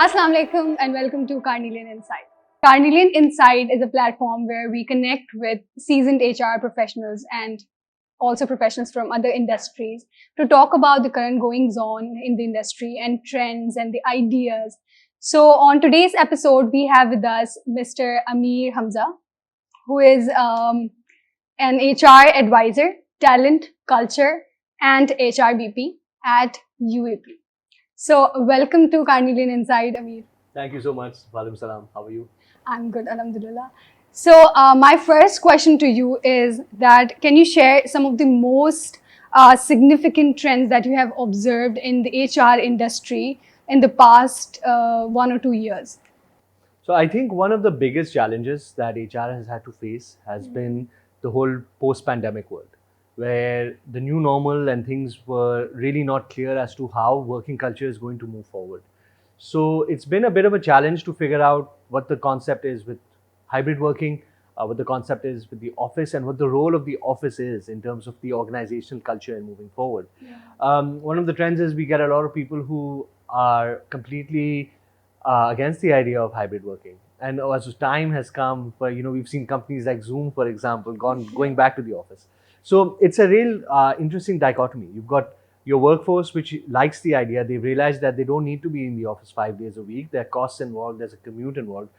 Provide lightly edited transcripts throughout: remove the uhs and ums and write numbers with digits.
Assalamu alaikum and welcome to Carnelian Insight. Carnelian Insight is a platform where we connect with seasoned HR professionals and also professionals from other industries to talk about the current goings on in the industry and trends and the ideas. So on today's episode, we have with us Mr. Amir Hamza, who is an HR advisor, talent, culture, and HRBP at UAP. So, welcome to Carnelian Insight, Amir. Thank you so much. Walaikum salam. How are you? I'm good, alhamdulillah. So, my first question to you is that can you share some of the most significant trends that you have observed in the HR industry in the past 1 or 2 years? So I think one of the biggest challenges that HR has had to face has been the whole post-pandemic world, where the new normal and things were really not clear as to how working culture is going to move forward. So it's been a bit of a challenge to figure out what the concept is with hybrid working, what the concept is with the office, and what the role of the office is in terms of the organizational culture and moving forward. One of the trends is we get a lot of people who are completely against the idea of hybrid working. And as time has come, we've seen companies like Zoom, for example, going back to the office. So it's a real interesting dichotomy. You've got your workforce, which likes the idea. They've realized that they don't need to be in the office 5 days a week. There are costs involved. There's a commute involved.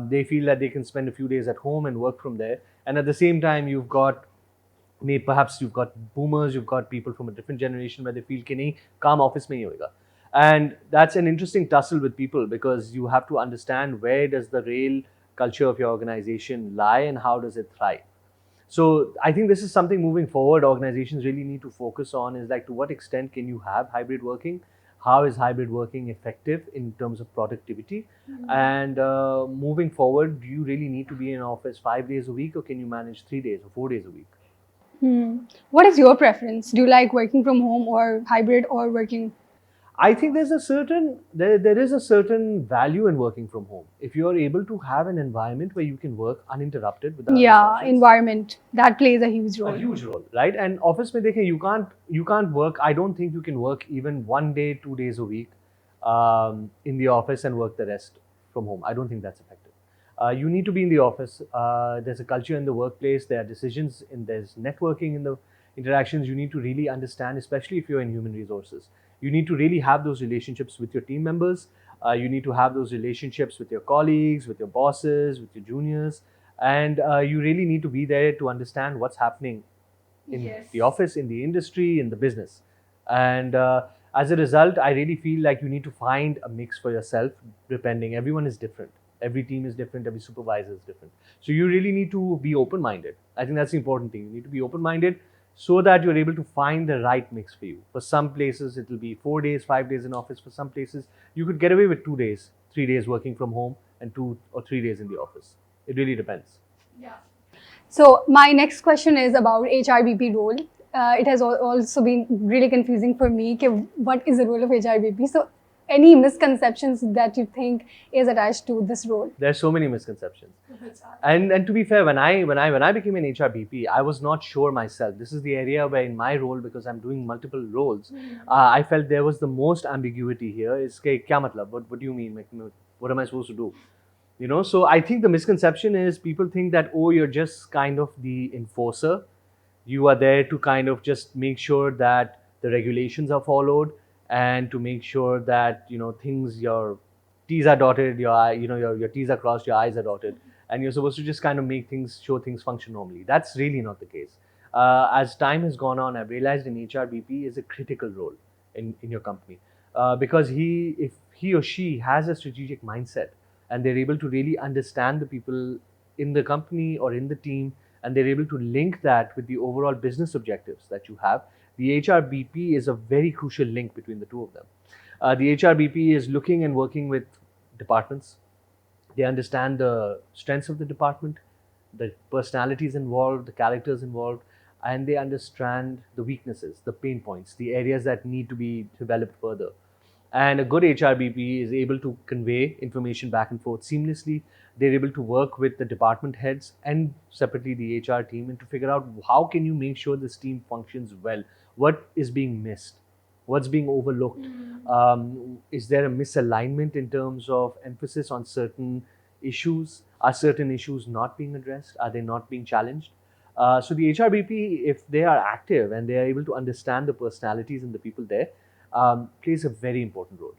They feel that they can spend a few days at home and work from there. And at the same time, perhaps you've got boomers, you've got people from a different generation where they feel कि नहीं काम office में ही होएगा. And that's an interesting tussle with people because you have to understand where does the real culture of your organization lie and how does it thrive. So I think this is something moving forward organizations really need to focus on is like to what extent can you have hybrid working? How is hybrid working effective in terms of productivity? And moving forward, do you really need to be in office 5 days a week or can you manage 3 days or 4 days a week? What is your preference? Do you like working from home or hybrid or working? I think there is a certain value in working from home. If you are able to have an environment where you can work uninterrupted without Yeah, environment that plays a huge role. A huge role, right? And office mein dekhe, you can't work. I don't think you can work even 1 day, 2 days a week in the office and work the rest from home. I don't think that's effective. You need to be in the office. There's a culture in the workplace. There are decisions and there's networking in the interactions. You need to really understand, especially if you're in human resources. You need to really have those relationships with your team members. You need to have those relationships with your colleagues, with your bosses, with your juniors. And you really need to be there to understand what's happening in the office, in the industry, in the business. And as a result, I really feel like you need to find a mix for yourself, depending. Everyone is different. Every team is different. Every supervisor is different. So you really need to be open-minded. I think that's the important thing. You need to be open-minded so that you're able to find the right mix for you. For some places, it will be 4 days, 5 days in office. For some places, you could get away with 2 days, 3 days working from home and 2 or 3 days in the office. It really depends. Yeah. So my next question is about HRBP role. It has also been really confusing for me. What is the role of HRBP? So any misconceptions that you think is attached to this role? There are so many misconceptions. And to be fair, when I became an HRBP, I was not sure myself. This is the area where in my role, because I'm doing multiple roles, I felt there was the most ambiguity here. Is kya matlab? What do you mean? What am I supposed to do? So I think the misconception is people think that, oh, you're just kind of the enforcer. You are there to kind of just make sure that the regulations are followed and to make sure that, your T's are dotted, your T's are crossed, your I's are dotted. And you're supposed to just kind of show things function normally. That's really not the case. As time has gone on, I've realized an HRBP is a critical role in your company because if he or she has a strategic mindset and they're able to really understand the people in the company or in the team and they're able to link that with the overall business objectives that you have, the HRBP is a very crucial link between the two of them. The HRBP is looking and working with departments. They understand the strengths of the department, the personalities involved, the characters involved, and they understand the weaknesses, the pain points, the areas that need to be developed further. And a good HRBP is able to convey information back and forth seamlessly. They're able to work with the department heads and separately the HR team and to figure out how can you make sure this team functions well, what is being missed. What's being overlooked? Is there a misalignment in terms of emphasis on certain issues? Are certain issues not being addressed? Are they not being challenged? So the HRBP, if they are active and they are able to understand the personalities and the people there, plays a very important role.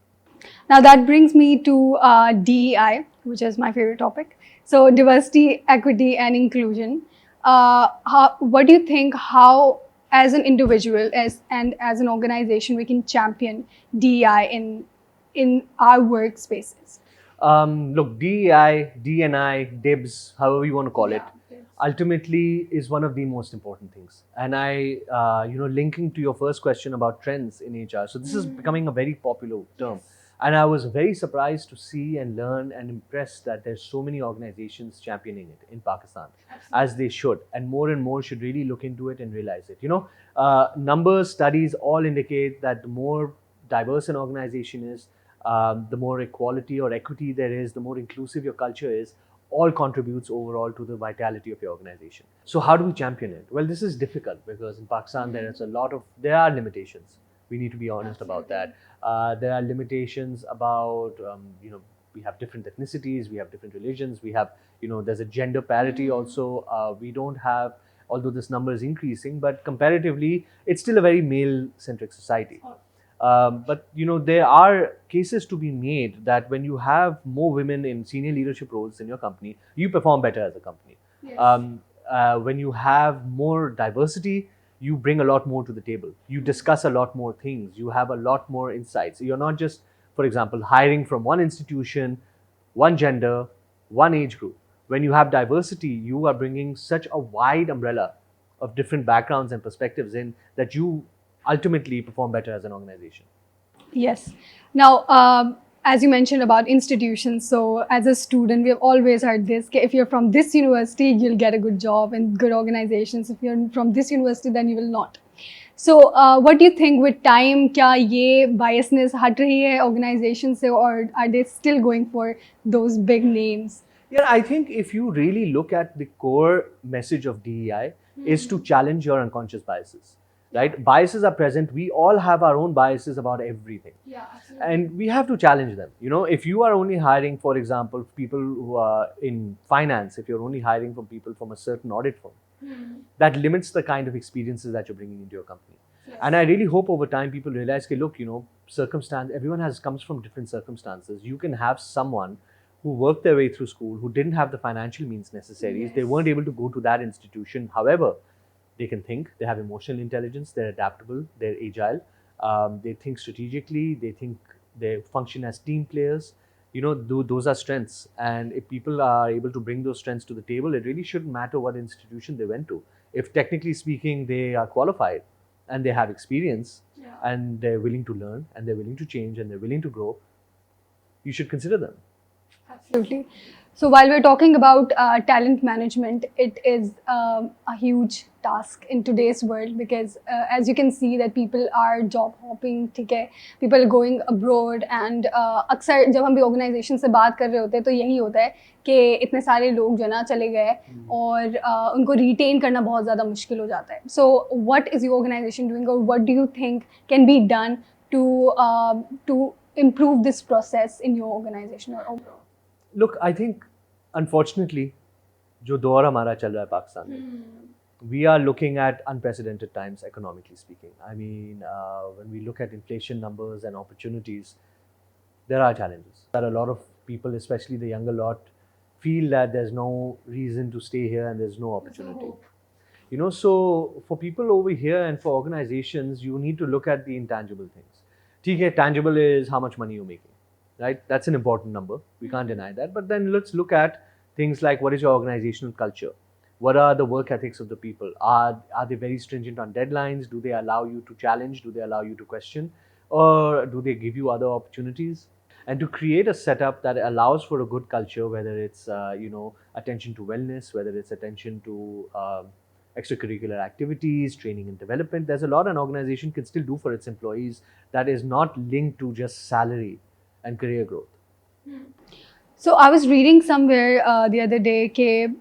Now that brings me to DEI, which is my favorite topic. So diversity, equity, and inclusion. What do you think? How, as an individual, and as an organization, we can champion DEI in our workspaces? Look, DEI, DNI, DIBS, however you want to call it, ultimately is one of the most important things. And linking to your first question about trends in HR, so this is becoming a very popular term. And I was very surprised to see and learn and impressed that there's so many organizations championing it in Pakistan, as they should. And more should really look into it and realize it. Numbers, studies all indicate that the more diverse an organization is, the more equality or equity there is, the more inclusive your culture is, all contributes overall to the vitality of your organization. So how do we champion it? Well, this is difficult because in Pakistan there are limitations. We need to be honest about that. There are limitations about, we have different ethnicities, we have different religions, we have, there's a gender parity also. We don't have, although this number is increasing, but comparatively, it's still a very male-centric society. But there are cases to be made that when you have more women in senior leadership roles in your company, you perform better as a company. Yes. When you have more diversity, you bring a lot more to the table. You discuss a lot more things. You have a lot more insights. You're not just, for example, hiring from one institution, one gender, one age group. When you have diversity, you are bringing such a wide umbrella of different backgrounds and perspectives in that you ultimately perform better as an organization. Yes. Now, as you mentioned about institutions, so as a student, we have always heard this, if you're from this university, you'll get a good job and good organizations. If you're from this university, then you will not. So what do you think with time, kya ye biasness hat rahi hai organization se, or are they still going for those big names? Yeah, I think if you really look at the core message of DEI is to challenge your unconscious biases. Right? Biases are present. We all have our own biases about everything. Yeah, absolutely. And we have to challenge them. If you are only hiring, for example, people who are in finance, if you're only hiring from people from a certain audit firm, that limits the kind of experiences that you're bringing into your company. Yes. And I really hope over time people realize, okay, look, everyone comes from different circumstances. You can have someone who worked their way through school, who didn't have the financial means necessary. Yes. They weren't able to go to that institution. However, they can think, they have emotional intelligence, they're adaptable, they're agile, they think strategically, they function as team players. Those are strengths. And if people are able to bring those strengths to the table, it really shouldn't matter what institution they went to. If technically speaking, they are qualified and they have experience, and they're willing to learn and they're willing to change and they're willing to grow, you should consider them. Absolutely. So while we're talking about talent management, it is a huge task in today's world because as you can see that people are job hopping, ठीक है, people are going abroad and अक्सर जब हम भी organization से बात कर रहे होते हैं तो यही होता है कि इतने सारे लोग जो ना चले गए और उनको retain करना बहुत ज़्यादा मुश्किल हो जाता है. So what is your organization doing or what do you think can be done to improve this process in your organization or overall? Look, I think, unfortunately, जो दौर हमारा चल रहा है पाकिस्तान में, we are looking at unprecedented times economically speaking. I mean, when we look at inflation numbers and opportunities, there are challenges. That a lot of people, especially the younger lot, feel that there's no reason to stay here and there's no opportunity. So for people over here and for organizations, you need to look at the intangible things. ठीक है, tangible is how much money you're making. Right? That's an important number. We can't deny that. But then let's look at things like what is your organizational culture? What are the work ethics of the people? Are they very stringent on deadlines? Do they allow you to challenge? Do they allow you to question? Or do they give you other opportunities? And to create a setup that allows for a good culture, whether it's attention to wellness, whether it's attention to extracurricular activities, training and development, there's a lot an organization can still do for its employees that is not linked to just salary and career growth. So I was reading somewhere the other day कि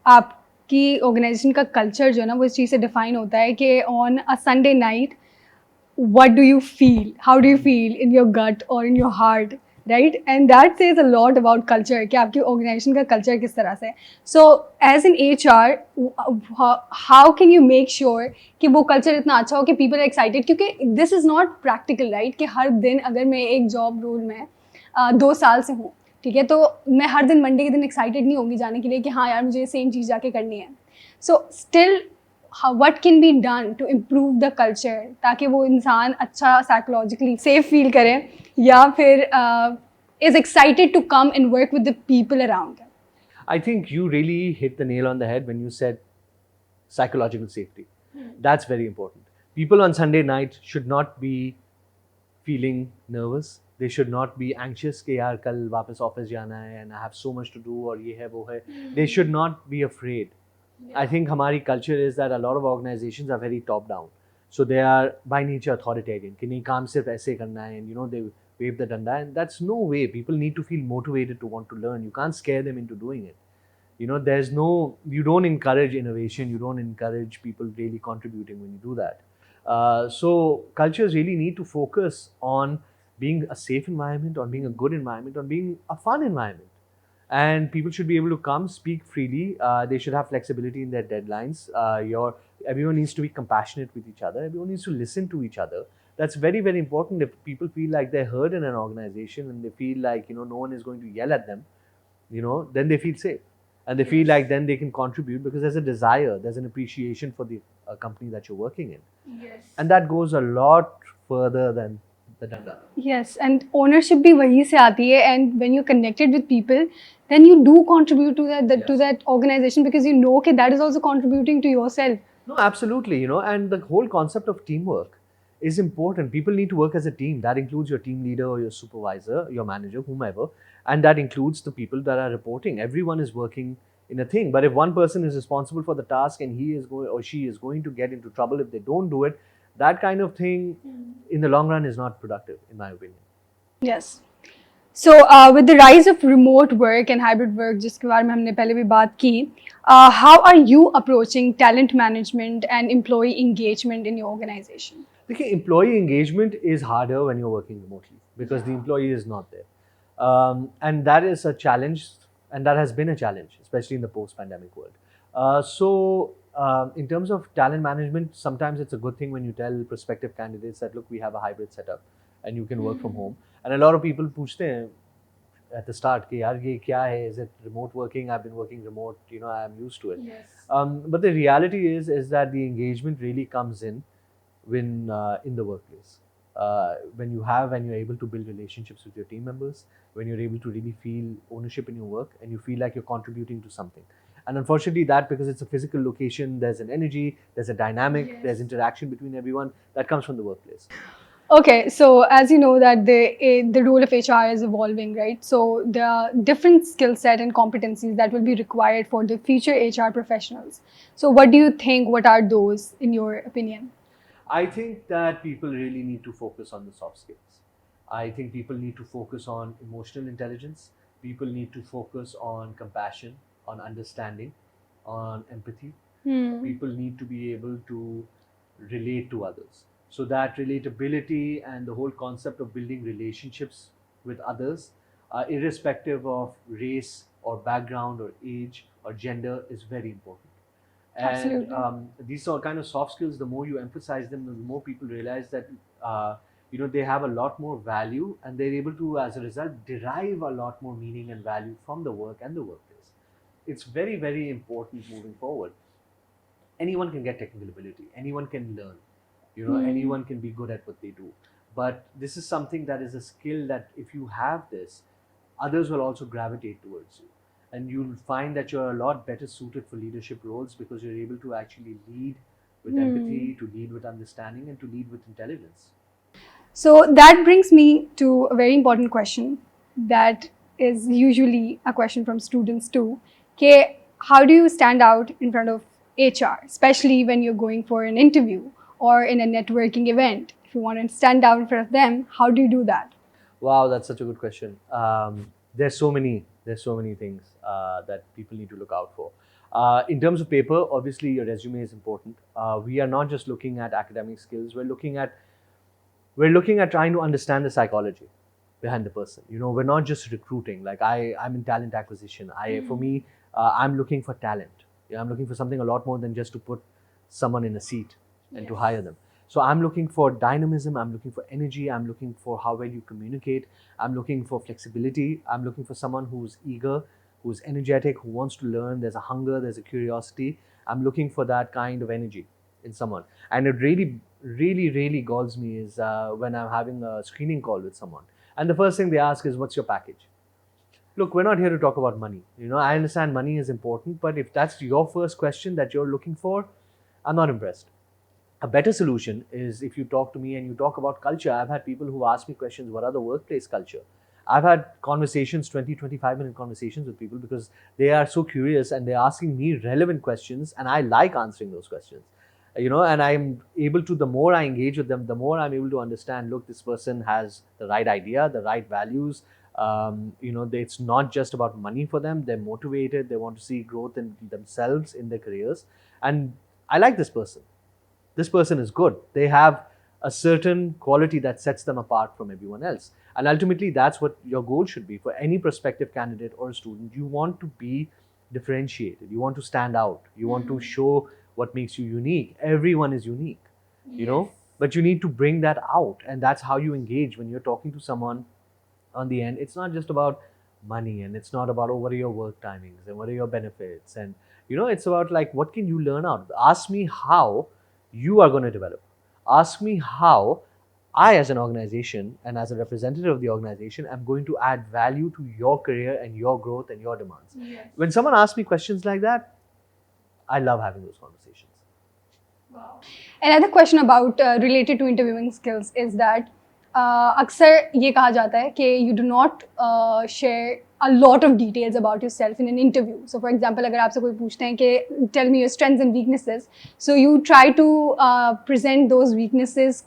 आपकी organization का culture जो है ना वो इस चीज़ से define होता है कि on a Sunday night what do you feel? How do you feel in your gut or in your heart? Right? And that says a lot about culture, कि आपकी organization का culture किस तरह से है. So, as an HR, how can you make sure कि वो culture इतना अच्छा हो कि people are excited? क्योंकि this is not practical, right? कि हर दिन अगर मैं एक job role में 2 साल से हूँ, ठीक है, तो मैं हर दिन मंडे के दिन एक्साइटेड नहीं होंगी जाने के लिए कि हाँ यार मुझे सेम चीज़ जाके करनी है. So still what can be done to improve the culture ताकि वो इंसान अच्छा psychologically safe feel करे या फिर is excited to come and work with the people around him. I think you really hit the nail on the head when you said psychological safety. That's very important. People on Sunday night should not be feeling nervous. They should not be anxious कि यार कल वापस office जाना है and I have so much to do और ये है वो है. They should not be afraid. I think हमारी culture is that a lot of organizations are very top down. So they are by nature authoritarian. कि नहीं काम सिर्फ ऐसे करना है and you know they wave the danda and that's no way. People need to feel motivated to want to learn. You can't scare them into doing it. You know, you don't encourage innovation. You don't encourage people really contributing when you do that. So cultures really need to focus on being a safe environment, on being a good environment, on being a fun environment. And people should be able to come, speak freely. They should have flexibility in their deadlines. Everyone needs to be compassionate with each other. Everyone needs to listen to each other. That's very, very important. If people feel like they're heard in an organization and they feel like, you know, no one is going to yell at them, you know, then they feel safe. And they feel like then they can contribute because there's a desire, there's an appreciation for the company that you're working in. Yes. And that goes a lot further than the danda. Yes, and ownership भी वहीं से आती है, and when you're connected with people, then you do contribute to to that organization because you know that is also contributing to yourself. No, absolutely, you know, and the whole concept of teamwork is important. People need to work as a team. That includes your team leader or your supervisor, your manager, whomever, and that includes the people that are reporting. Everyone is working in a thing. But if one person is responsible for the task and he is going or she is going to get into trouble if they don't do it, that kind of thing in the long run is not productive, in my opinion. Yes. So with the rise of remote work and hybrid work, जिसके बारे में हमने पहले भी बात की, how are you approaching talent management and employee engagement in your organization? Okay, employee engagement is harder when you're working remotely because the employee is not there. And that is a challenge, and that has been a challenge, especially in the post-pandemic world. In terms of talent management, sometimes it's a good thing when you tell prospective candidates that, look, we have a hybrid setup and you can work from home. And a lot of people पूछते हैं at the start कि यार ये क्या है? Is it remote working? I've been working remote, you know, I'm used to it. Yes. But the reality is that the engagement really comes in when in the workplace. When you're able to build relationships with your team members, when you're able to really feel ownership in your work and you feel like you're contributing to something. And unfortunately that, because it's a physical location, there's an energy, there's a dynamic, Yes. there's interaction between everyone that comes from the workplace. Okay, so as you know that the role of HR is evolving, right? So there are different skill set and competencies that will be required for the future HR professionals. So what do you think? What are those, in your opinion? I think that people really need to focus on the soft skills. I think people need to focus on emotional intelligence. People need to focus on compassion, on understanding, on empathy. People need to be able to relate to others. So that relatability and the whole concept of building relationships with others, irrespective of race or background or age or gender, is very important. Absolutely. And these are kind of soft skills. The more you emphasize them, the more people realize that you know, they have a lot more value, and they're able to, as a result, derive a lot more meaning and value from the work and the workplace. It's very, very important moving forward. Anyone can get technical ability. Anyone can learn. You know, anyone can be good at what they do. But this is something that is a skill that if you have this, others will also gravitate towards you. And you'll find that you're a lot better suited for leadership roles because you're able to actually lead with empathy, to lead with understanding, and to lead with intelligence. So that brings me to a very important question that is usually a question from students too. Okay, how do you stand out in front of HR, especially when you're going for an interview or in a networking event? If you want to stand out in front of them, how do you do that? Wow, that's such a good question. There's so many things that people need to look out for. In terms of paper, obviously your resume is important. We are not just looking at academic skills. We're looking at we're looking at trying to understand the psychology behind the person. We're not just recruiting. Like I'm in talent acquisition. For me, I'm looking for talent. I'm looking for something a lot more than just to put someone in a seat and to hire them. So I'm looking for dynamism. I'm looking for energy. I'm looking for how well you communicate. I'm looking for flexibility. I'm looking for someone who's eager, who's energetic, who wants to learn. There's a hunger. There's a curiosity. I'm looking for that kind of energy in someone. And it really galls me is when I'm having a screening call with someone. And the first thing they ask is, what's your package? Look, we're not here to talk about money. I understand money is important, but if that's your first question that you're looking for, I'm not impressed. A better solution is if you talk to me and you talk about culture. I've had people who ask me questions, what are the workplace culture? I've had conversations, 20, 25-minute conversations with people because they are so curious and they're asking me relevant questions and I like answering those questions. And I'm able to, the more I engage with them, the more I'm able to understand, look, this person has the right idea, the right values. It's not just about money for them. They're motivated. They want to see growth in themselves, in their careers. And I like this person. This person is good. They have a certain quality that sets them apart from everyone else. And ultimately, that's what your goal should be for any prospective candidate or a student. You want to be differentiated. You want to stand out. You want to show what makes you unique. Everyone is unique, but you need to bring that out. And that's how you engage when you're talking to someone on the end. It's not just about money and it's not about, what are your work timings and what are your benefits. And, it's about like, what can you learn out of it? Ask me how you are going to develop. Ask me how I, as an organization and as a representative of the organization, am going to add value to your career and your growth and your demands. Yes. When someone asks me questions like that, I love having those conversations. Wow. Another question about related to interviewing skills is that अक्सर ये कहा जाता है कि you do not share a lot of details about yourself in an interview. So for example, अगर आपसे कोई पूछते हैं कि tell me your strengths and weaknesses, so you try to present those weaknesses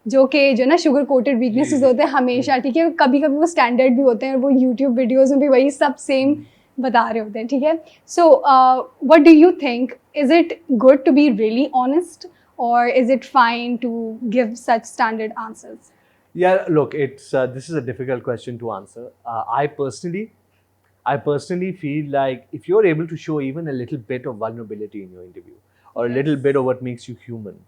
जो ना शुगर कोटेड वीकनेसेस होते हैं हमेशा, ठीक है, कभी कभी वो स्टैंडर्ड भी होते हैं और वो यूट्यूब वीडियोज़ में भी वही सब सेम बता रहे होते हैं, ठीक है. So what do you think, is it good to be really honest or is it fine to give such standard answers? Yeah, look, this is a difficult question to answer. I personally feel like if you're able to show even a little bit of vulnerability in your interview or a little bit of what makes you human,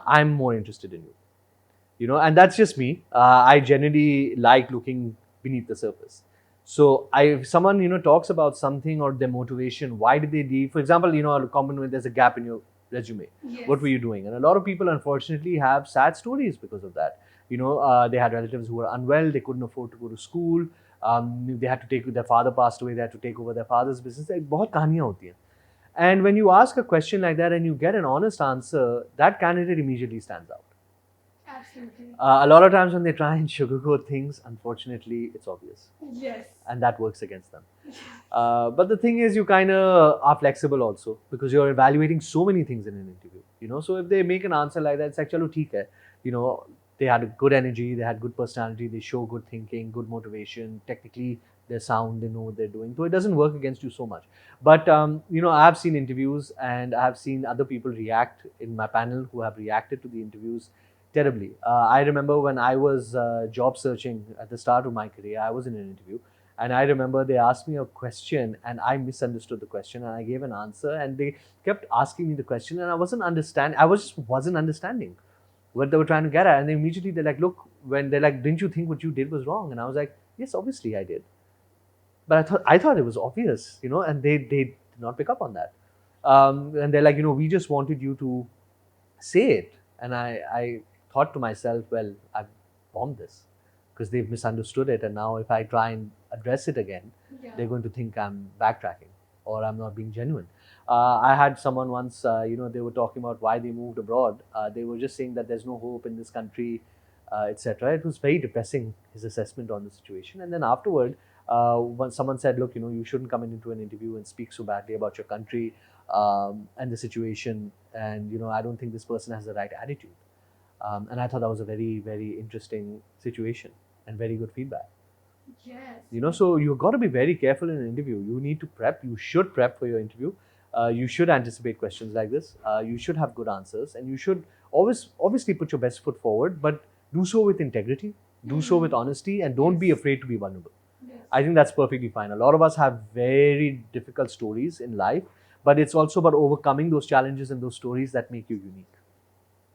I'm more interested in you. And that's just me. I generally like looking beneath the surface. So if someone talks about something or their motivation, why did they leave? For example, a common way, there's a gap in your resume. What were you doing? And a lot of people unfortunately have sad stories because of that. They had relatives who were unwell, they couldn't afford to go to school, they had to take, their father passed away, they had to take over their father's business. बहुत कहानियाँ होती हैं. And when you ask a question like that and you get an honest answer, that candidate immediately stands out. Absolutely. A lot of times when they try and sugarcoat things, unfortunately, it's obvious. Yes. And that works against them. But the thing is, you kind of are flexible also because you're evaluating so many things in an interview. So if they make an answer like that, it's like, chalo, theek hai. They had a good energy, they had good personality, they show good thinking, good motivation. Technically, they're sound, they know what they're doing. So it doesn't work against you so much. But, I've seen interviews and I've seen other people react in my panel who have reacted to the interviews terribly. I remember when I was job searching at the start of my career, I was in an interview. And I remember they asked me a question and I misunderstood the question and I gave an answer and they kept asking me the question and I wasn't understanding what they were trying to get at. And then immediately they're like, look, when they're like, didn't you think what you did was wrong? And I was like, yes, obviously I did. But I thought it was obvious, and they did not pick up on that. And they're like, we just wanted you to say it. And I thought to myself, well, I've bombed this. Because they've misunderstood it, and now if I try and address it again, they're going to think I'm backtracking or I'm not being genuine. I had someone once, they were talking about why they moved abroad. They were just saying that there's no hope in this country, etc. It was very depressing, his assessment on the situation. And then afterward, when someone said, look, you shouldn't come into an interview and speak so badly about your country and the situation, and I don't think this person has the right attitude. And I thought that was a very, very interesting situation and very good feedback. Yes. So you've got to be very careful in an interview. You need to prep. You should prep for your interview. You should anticipate questions like this. You should have good answers, and you should obviously put your best foot forward. But do so with integrity, do so with honesty, and don't be afraid to be vulnerable. I think that's perfectly fine. A lot of us have very difficult stories in life, but it's also about overcoming those challenges and those stories that make you unique.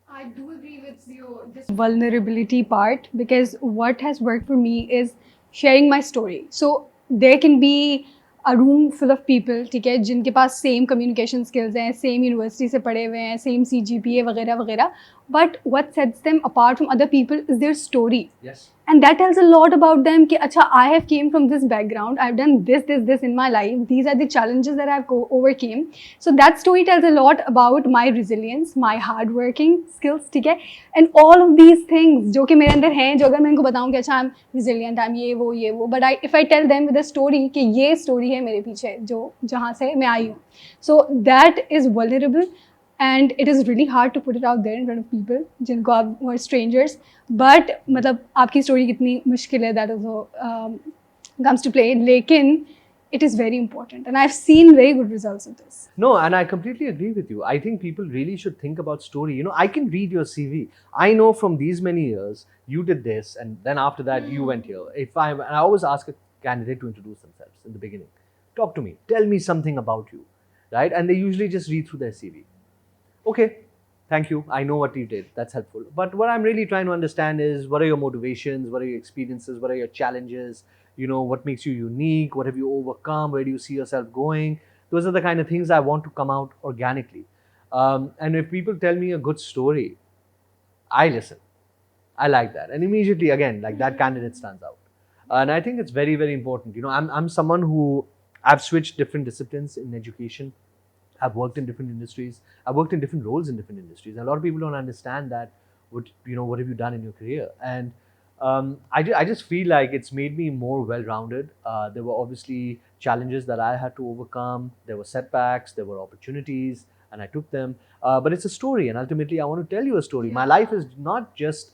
I do agree with you, this vulnerability part, because what has worked for me is sharing my story. So there can be a room full of people, ठीक है, जिनके पास same communication skills हैं, same university से पढ़े हुए हैं, same CGPA वगैरह वगैरह, but what sets them apart from other people is their story. Yes. And that tells a lot about them कि अच्छा, I have came from this background, I've done this in my life, these are the challenges that I've overcame. So that story tells a lot about my resilience, my hard working skills, ठीक है, and all of these things जो कि मेरे अंदर हैं, जो अगर मैं इनको बताऊँ कि अच्छा I'm resilient, I'm ये वो, but if I tell them with a story कि ये story है मेरे पीछे जो जहाँ से मैं आई हूँ, so that is vulnerable. And it is really hard to put it out there in front of people जिनको आप who are strangers, but मतलब आपकी story कितनी मुश्किल है, that also comes to play, लेकिन it is very important, and I've seen very good results of this. No, and I completely agree with you. I think people really should think about story. You know, I can read your CV. I know from these many years you did this, and then after that you went here. And I always ask a candidate to introduce themselves in the beginning. Talk to me. Tell me something about you, right? And they usually just read through their CV. Okay, thank you. I know what you did. That's helpful. But what I'm really trying to understand is, what are your motivations? What are your experiences? What are your challenges? You know, what makes you unique? What have you overcome? Where do you see yourself going? Those are the kind of things I want to come out organically. And if people tell me a good story, I listen. I like that. And immediately, again, like that candidate stands out. And I think it's very, very important. You know, I'm someone who, I've switched different disciplines in education. I've worked in different industries. I've worked in different roles in different industries. And a lot of people don't understand that. What have you done in your career? And I just feel like it's made me more well-rounded. There were obviously challenges that I had to overcome. There were setbacks. There were opportunities, and I took them. But it's a story, and ultimately, I want to tell you a story. My life is not just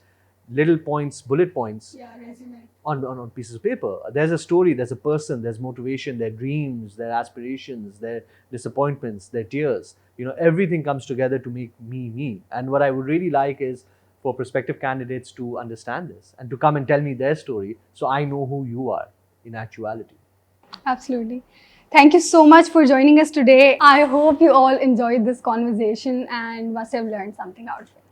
little points, bullet points. Resume. On pieces of paper. There's a story, there's a person, there's motivation, their dreams, their aspirations, their disappointments, their tears. You know, everything comes together to make me. And what I would really like is for prospective candidates to understand this and to come and tell me their story, so I know who you are in actuality. Absolutely. Thank you so much for joining us today. I hope you all enjoyed this conversation and must have learned something out of it.